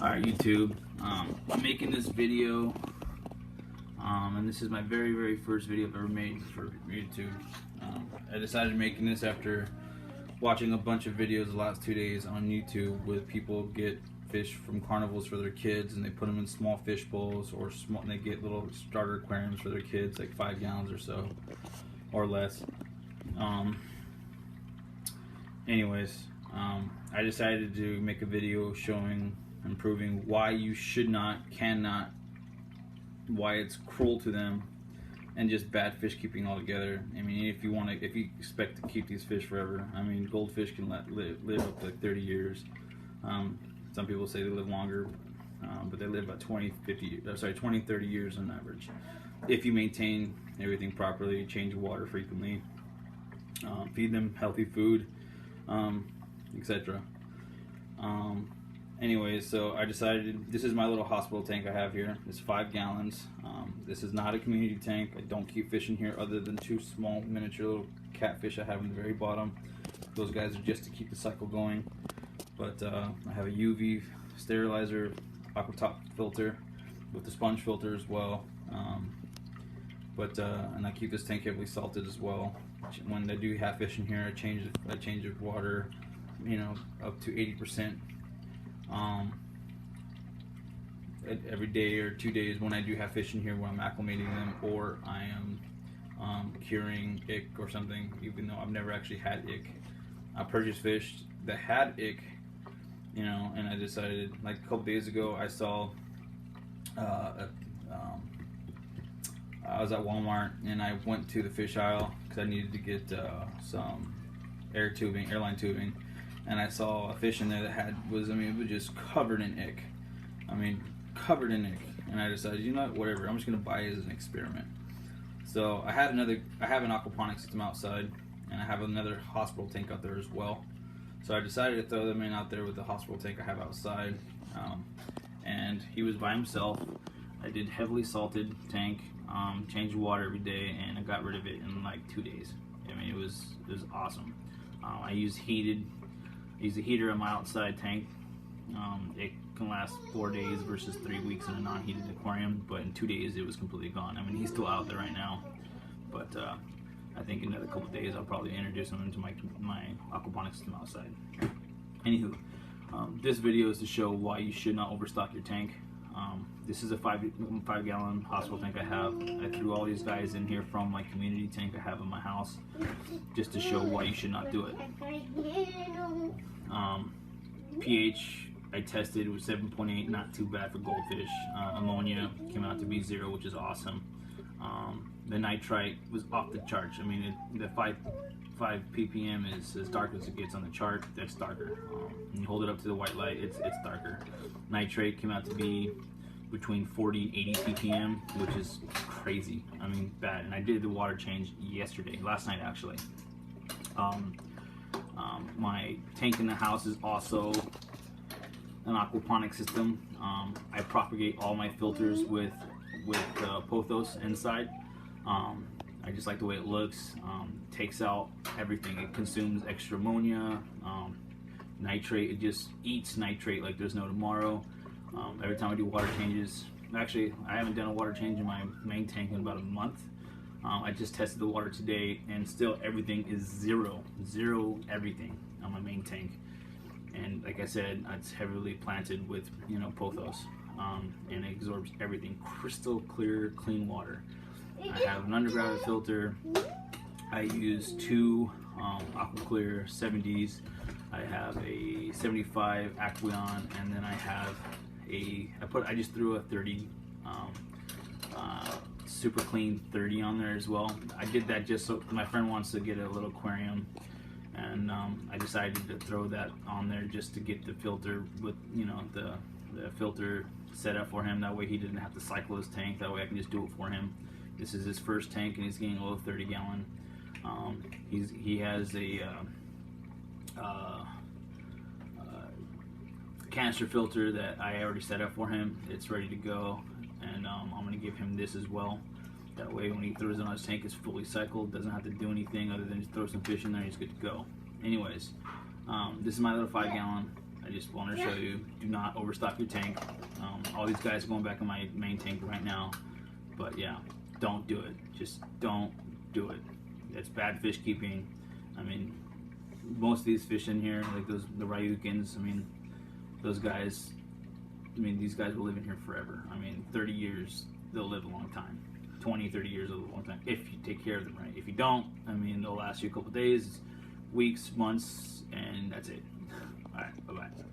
Alright, YouTube, I'm making this video, and this is my very first video I've ever made for YouTube. I decided making this after watching a bunch of videos the last 2 days on YouTube with people get fish from carnivals for their kids, and they put them in small fish bowls, or and they get little starter aquariums for their kids, like 5 gallons or so, or less. I decided to make a video showing and proving why you should not, cannot, why it's cruel to them, and just bad fish keeping altogether. I mean, if you expect to keep these fish forever, I mean, goldfish can live up to like 30 years. Some people say they live longer, but they live about 20, 30 years on average. If you maintain everything properly, change water frequently, feed them healthy food, etc. Anyways, so I decided, this is my little hospital tank I have here. It's 5 gallons. This is not a community tank. I don't keep fish in here other than 2 small miniature little catfish I have in the very bottom. Those guys are just to keep the cycle going. But I have a UV sterilizer, aqua filter with the sponge filter as well. And I keep this tank heavily salted as well. When I do have fish in here, I change the water, up to 80%. Every day or 2 days when I do have fish in here, when I'm acclimating them, or I am curing ick or something, even though I've never actually had ick. I purchased fish that had ick, and I decided, like a couple days ago, I saw I was at Walmart and I went to the fish aisle because I needed to get some airline tubing, and I saw a fish in there that it was just covered in ick. Covered in ick. And I decided, whatever, I'm just gonna buy it as an experiment. So I have an aquaponics system outside, and I have another hospital tank out there as well. So I decided to throw them in out there with the hospital tank I have outside. And he was by himself. I did heavily salted tank, changed water every day, and I got rid of it in like 2 days. It was awesome. I used a heater in my outside tank. It can last 4 days versus 3 weeks in a non-heated aquarium, but in 2 days it was completely gone. He's still out there right now, but I think in another couple of days I'll probably introduce him into my aquaponics system outside. Anywho, this video is to show why you should not overstock your tank. This is a 5-gallon hospital tank I have. I threw all these guys in here from my community tank I have in my house, just to show why you should not do it. pH I tested was 7.8, not too bad for goldfish. Ammonia came out to be 0, which is awesome. The nitrite was off the charts. The 5 ppm is as dark as it gets on the chart. That's darker. When you hold it up to the white light, it's darker. Nitrate came out to be between 40 and 80 ppm, which is crazy. Bad. And I did the water change last night actually. My tank in the house is also an aquaponic system. I propagate all my filters with pothos inside. I just like the way it looks. Takes out everything. It consumes extra ammonia, nitrate. It just eats nitrate like there's no tomorrow. Every time I do water changes, actually I haven't done a water change in my main tank in about a month. I just tested the water today, and still everything is zero everything on my main tank. And like I said, it's heavily planted with pothos, and it absorbs everything. Crystal clear, clean water. I have an underground filter. I use 2 AquaClear 70s. I have a 75 Aquarium, and then I have I just threw a 30 super clean 30 on there as well. I did that just so my friend wants to get a little aquarium, and I decided to throw that on there just to get the filter with the filter set up for him. That way he didn't have to cycle his tank. That way I can just do it for him. This is his first tank, and he's getting a little 30 gallon. He has a canister filter that I already set up for him. It's ready to go, and I'm going to give him this as well. That way when he throws it on his tank, it's fully cycled, doesn't have to do anything other than just throw some fish in there and he's good to go. Anyways, this is my little 5 gallon. I just wanted to show you, do not overstock your tank. All these guys are going back in my main tank right now, but yeah, don't do it. Just don't do it. It's bad fish keeping. I mean, most of these fish in here, like the Ryukins, I mean, those guys, I mean, these guys will live in here forever. I mean, 30 years, they'll live a long time. 20, 30 years, they'll live a long time, if you take care of them right. If you don't, I mean, they'll last you a couple days, weeks, months, and that's it. All right, bye-bye.